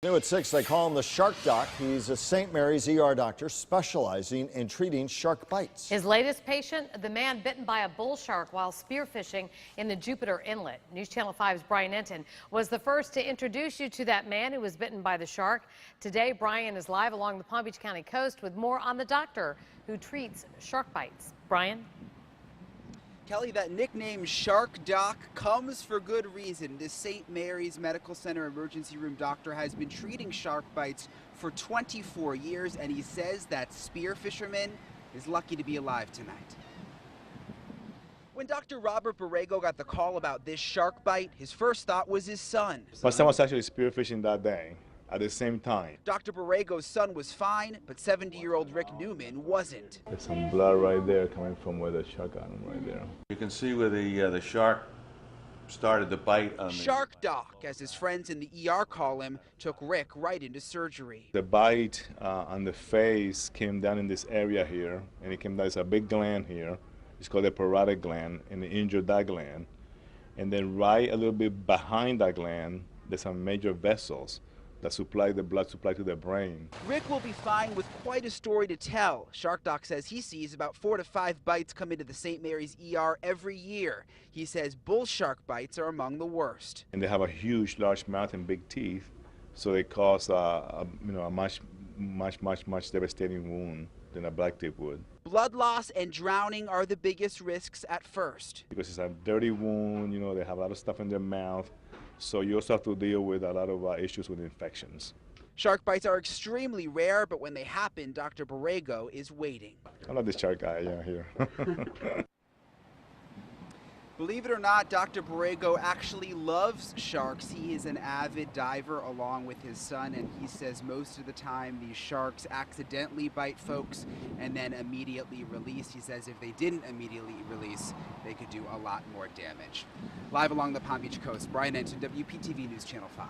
New at 6, they call him the Shark Doc. He's a St. Mary's ER doctor specializing in treating shark bites. His latest patient, the man bitten by a bull shark while spearfishing in the Jupiter Inlet. News Channel 5's Brian Enton was the first to introduce you to that man who was bitten by the shark. Today, Brian is live along the Palm Beach County coast with more on the doctor who treats shark bites. Brian? Kelly, that nickname Shark Doc comes for good reason. This St. Mary's Medical Center emergency room doctor has been treating shark bites for 24 years, and he says that spear fisherman is lucky to be alive tonight. When Dr. Robert Borrego got the call about this shark bite, his first thought was his son. My son was actually spearfishing that day at the same time. Dr. Borrego's son was fine, but 70-year-old Rick Newman wasn't. There's some blood right there coming from where the shark got him right there. You can see where the shark started to bite on Shark Doc, as his friends in the ER call him, took Rick right into surgery. The bite on the face came down in this area here, and it came down, it's a big gland here. It's called the parotid gland, and it injured that gland. And then right a little bit behind that gland, there's some major vessels that supply the blood supply to the brain. Rick will be fine with quite a story to tell. Shark Doc says he sees about 4 to 5 bites come into the St. Mary's ER every year. He says bull shark bites are among the worst. And they have a huge, large mouth and big teeth, so they cause a much devastating wound than a black tip would. Blood loss and drowning are the biggest risks at first. Because it's a dirty wound, they have a lot of stuff in their mouth. So you also have to deal with a lot of issues with infections. Shark bites are extremely rare, but when they happen, Dr. Borrego is waiting. I love this shark guy here. Believe it or not, Dr. Borrego actually loves sharks. He is an avid diver along with his son, and he says most of the time these sharks accidentally bite folks and then immediately release. He says if they didn't immediately release, they could do a lot more damage. Live along the Palm Beach coast, Brian Enton, WPTV News Channel 5.